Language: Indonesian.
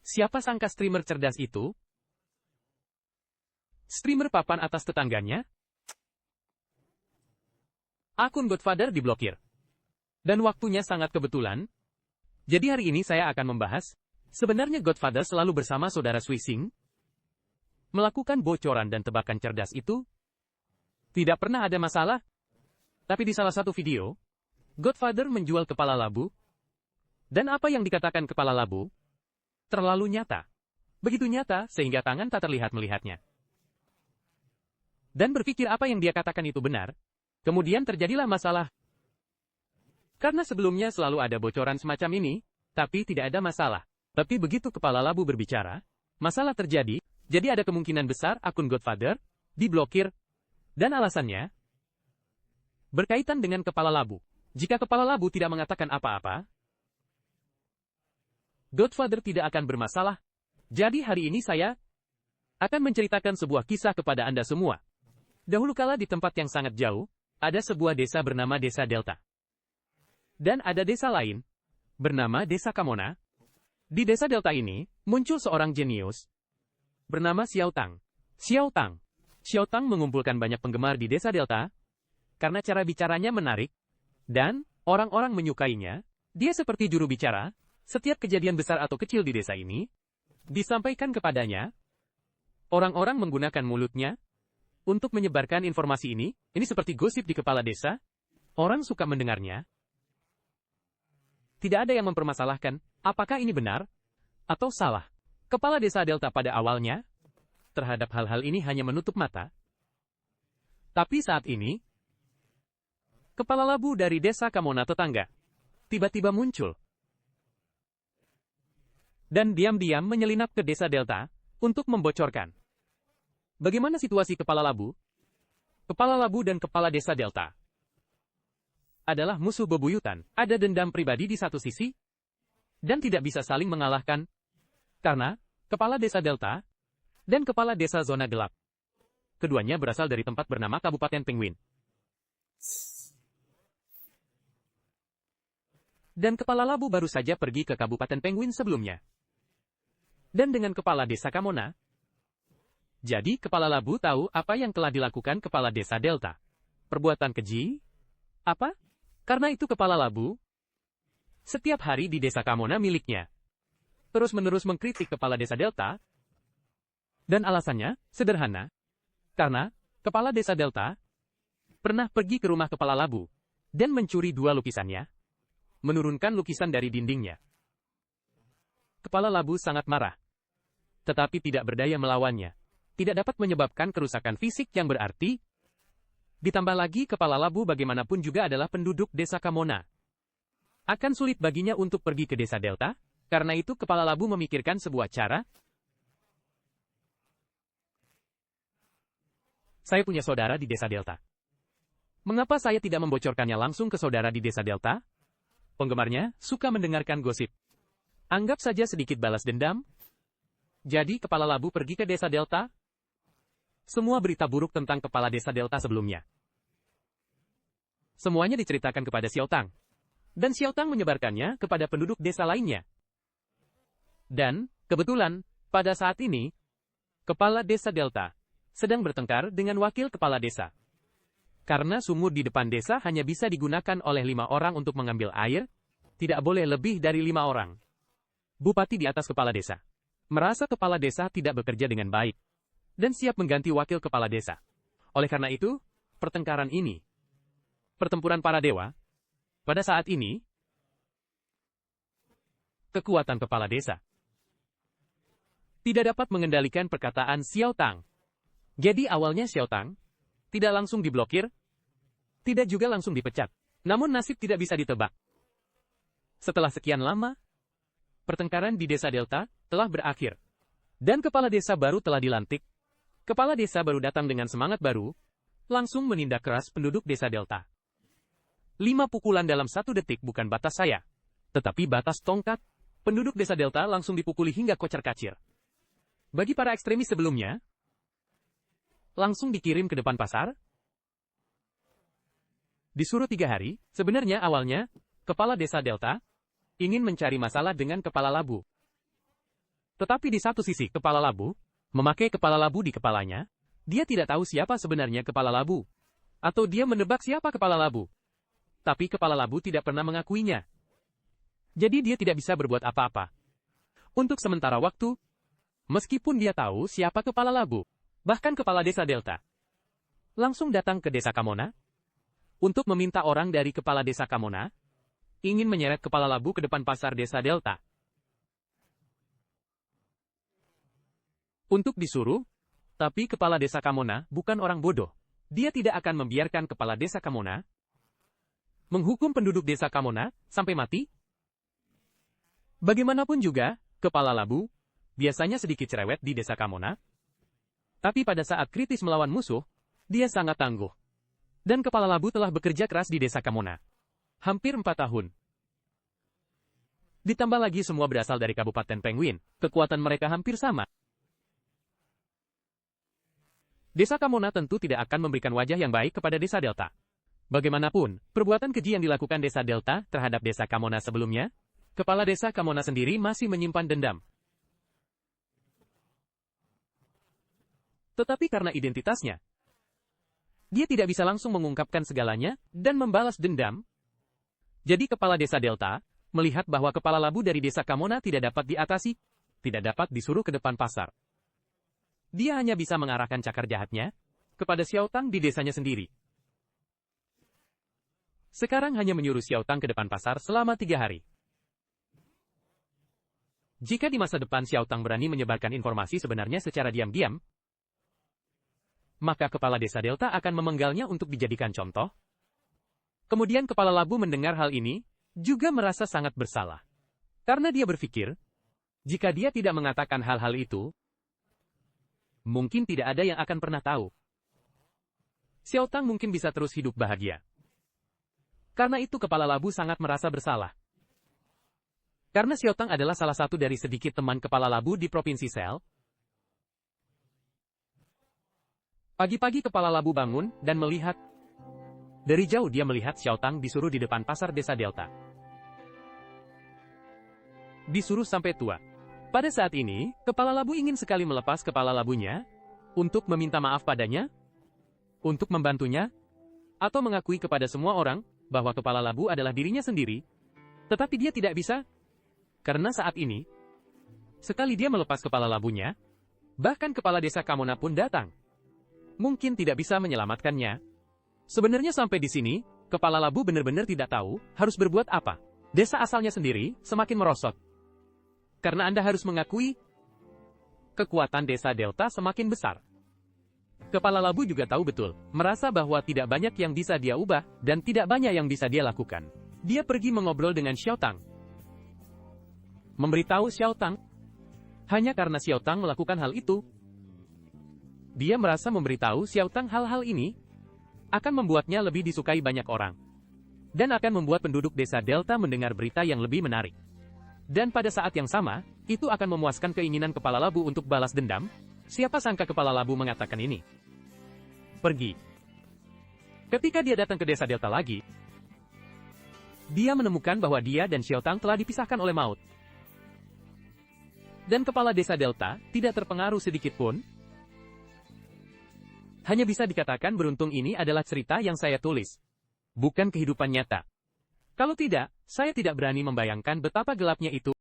Siapa sangka streamer cerdas itu? Streamer papan atas tetangganya? Akun Godfather diblokir. Dan waktunya sangat kebetulan. Jadi hari ini saya akan membahas, sebenarnya Godfather selalu bersama saudara Swising. Melakukan bocoran dan tebakan cerdas itu tidak pernah ada masalah. Tapi di salah satu video, Godfather menjual kepala labu. Dan apa yang dikatakan kepala labu? Terlalu nyata. Begitu nyata sehingga tangan tak terlihat melihatnya. Dan berpikir apa yang dia katakan itu benar. Kemudian terjadilah masalah. Karena sebelumnya selalu ada bocoran semacam ini, tapi tidak ada masalah. Tapi begitu kepala labu berbicara, masalah terjadi, jadi ada kemungkinan besar akun Godfather diblokir. Dan alasannya berkaitan dengan kepala labu. Jika kepala labu tidak mengatakan apa-apa, Godfather tidak akan bermasalah. Jadi hari ini saya akan menceritakan sebuah kisah kepada Anda semua. Dahulu kala di tempat yang sangat jauh, ada sebuah desa bernama Desa Delta. Dan ada desa lain, bernama Desa Kamona. Di Desa Delta ini, muncul seorang jenius, bernama Xiao Tang. Xiao Tang mengumpulkan banyak penggemar di Desa Delta, karena cara bicaranya menarik, dan orang-orang menyukainya. Dia seperti juru bicara. Setiap kejadian besar atau kecil di desa ini, disampaikan kepadanya. Orang-orang menggunakan mulutnya untuk menyebarkan informasi ini. Ini seperti gosip di kepala desa. Orang suka mendengarnya. Tidak ada yang mempermasalahkan, apakah ini benar atau salah. Kepala desa Delta pada awalnya, terhadap hal-hal ini hanya menutup mata. Tapi saat ini, kepala labu dari desa Kamona tetangga, tiba-tiba muncul. Dan diam-diam menyelinap ke desa Delta, untuk membocorkan. Bagaimana situasi kepala labu? Kepala labu dan kepala desa Delta adalah musuh bebuyutan, ada dendam pribadi di satu sisi, dan tidak bisa saling mengalahkan, karena kepala desa Delta dan kepala desa zona gelap. Keduanya berasal dari tempat bernama Kabupaten Penguin. Dan kepala labu baru saja pergi ke Kabupaten Penguin sebelumnya. Dan dengan kepala desa Kamona, jadi kepala labu tahu apa yang telah dilakukan kepala desa Delta. Perbuatan keji? Apa? Karena itu kepala labu, setiap hari di desa Kamona miliknya, terus-menerus mengkritik kepala desa Delta. Dan alasannya sederhana, karena kepala desa Delta pernah pergi ke rumah kepala labu, dan mencuri dua lukisannya, menurunkan lukisan dari dindingnya. Kepala labu sangat marah, tetapi tidak berdaya melawannya. Tidak dapat menyebabkan kerusakan fisik yang berarti. Ditambah lagi kepala labu bagaimanapun juga adalah penduduk desa Kamona. Akan sulit baginya untuk pergi ke desa Delta, karena itu kepala labu memikirkan sebuah cara. Saya punya saudara di desa Delta. Mengapa saya tidak membocorkannya langsung ke saudara di desa Delta? Penggemarnya suka mendengarkan gosip. Anggap saja sedikit balas dendam. Jadi kepala labu pergi ke desa Delta. Semua berita buruk tentang kepala desa Delta sebelumnya. Semuanya diceritakan kepada Xiao Tang. Dan Xiao Tang menyebarkannya kepada penduduk desa lainnya. Dan, kebetulan, pada saat ini, kepala desa Delta sedang bertengkar dengan wakil kepala desa. Karena sumur di depan desa hanya bisa digunakan oleh 5 orang untuk mengambil air, tidak boleh lebih dari 5 orang. Bupati di atas kepala desa merasa kepala desa tidak bekerja dengan baik, dan siap mengganti wakil kepala desa. Oleh karena itu, pertengkaran ini, pertempuran para dewa, pada saat ini, kekuatan kepala desa tidak dapat mengendalikan perkataan Xiao Tang. Jadi awalnya Xiao Tang tidak langsung diblokir, tidak juga langsung dipecat. Namun nasib tidak bisa ditebak. Setelah sekian lama, pertengkaran di desa Delta telah berakhir. Dan kepala desa baru telah dilantik. Kepala desa baru datang dengan semangat baru, langsung menindak keras penduduk desa Delta. 5 pukulan dalam 1 detik bukan batas saya, tetapi batas tongkat. Penduduk desa Delta langsung dipukuli hingga kocar-kacir. Bagi para ekstremis sebelumnya, langsung dikirim ke depan pasar. Disuruh 3 hari, sebenarnya awalnya, kepala desa Delta ingin mencari masalah dengan kepala labu. Tetapi di satu sisi kepala labu, memakai kepala labu di kepalanya, dia tidak tahu siapa sebenarnya kepala labu. Atau dia menebak siapa kepala labu. Tapi kepala labu tidak pernah mengakuinya. Jadi dia tidak bisa berbuat apa-apa. Untuk sementara waktu, meskipun dia tahu siapa kepala labu, bahkan kepala desa Delta, langsung datang ke desa Kamona, untuk meminta orang dari kepala desa Kamona, ingin menyeret kepala labu ke depan pasar desa Delta. Untuk disuruh, tapi kepala desa Kamona bukan orang bodoh. Dia tidak akan membiarkan kepala desa Kamona menghukum penduduk desa Kamona sampai mati. Bagaimanapun juga, kepala labu biasanya sedikit cerewet di desa Kamona. Tapi pada saat kritis melawan musuh, dia sangat tangguh. Dan kepala labu telah bekerja keras di desa Kamona. Hampir 4 tahun. Ditambah lagi semua berasal dari Kabupaten Penguin, kekuatan mereka hampir sama. Desa Kamona tentu tidak akan memberikan wajah yang baik kepada desa Delta. Bagaimanapun, perbuatan keji yang dilakukan desa Delta terhadap desa Kamona sebelumnya, kepala desa Kamona sendiri masih menyimpan dendam. Tetapi karena identitasnya, dia tidak bisa langsung mengungkapkan segalanya dan membalas dendam. Jadi kepala desa Delta melihat bahwa kepala labu dari desa Kamona tidak dapat diatasi, tidak dapat disuruh ke depan pasar. Dia hanya bisa mengarahkan cakar jahatnya kepada Xiao Tang di desanya sendiri. Sekarang hanya menyuruh Xiao Tang ke depan pasar selama 3 hari. Jika di masa depan Xiao Tang berani menyebarkan informasi sebenarnya secara diam-diam, maka kepala desa Delta akan memenggalnya untuk dijadikan contoh. Kemudian kepala labu mendengar hal ini, juga merasa sangat bersalah. Karena dia berpikir, jika dia tidak mengatakan hal-hal itu, mungkin tidak ada yang akan pernah tahu. Xiao Tang mungkin bisa terus hidup bahagia. Karena itu kepala labu sangat merasa bersalah. Karena Xiao Tang adalah salah satu dari sedikit teman kepala labu di Provinsi Sel. Pagi-pagi kepala labu bangun dan melihat. Dari jauh dia melihat Xiao Tang disuruh di depan pasar desa Delta. Disuruh sampai tua. Pada saat ini, kepala labu ingin sekali melepas kepala labunya, untuk meminta maaf padanya, untuk membantunya, atau mengakui kepada semua orang, bahwa kepala labu adalah dirinya sendiri, tetapi dia tidak bisa, karena saat ini, sekali dia melepas kepala labunya, bahkan kepala desa Kamona pun datang. Mungkin tidak bisa menyelamatkannya. Sebenarnya sampai di sini, kepala labu benar-benar tidak tahu harus berbuat apa. Desa asalnya sendiri semakin merosot. Karena Anda harus mengakui, kekuatan desa Delta semakin besar. Kepala labu juga tahu betul, merasa bahwa tidak banyak yang bisa dia ubah, dan tidak banyak yang bisa dia lakukan. Dia pergi mengobrol dengan Xiao Tang. Memberitahu Xiao Tang. Hanya karena Xiao Tang melakukan hal itu, dia merasa memberitahu Xiao Tang hal-hal ini, akan membuatnya lebih disukai banyak orang. Dan akan membuat penduduk desa Delta mendengar berita yang lebih menarik. Dan pada saat yang sama, itu akan memuaskan keinginan kepala labu untuk balas dendam. Siapa sangka kepala labu mengatakan ini. Pergi. Ketika dia datang ke desa Delta lagi, dia menemukan bahwa dia dan Xiao Tang telah dipisahkan oleh maut. Dan kepala desa Delta tidak terpengaruh sedikit pun. Hanya bisa dikatakan beruntung ini adalah cerita yang saya tulis. Bukan kehidupan nyata. Kalau tidak, saya tidak berani membayangkan betapa gelapnya itu.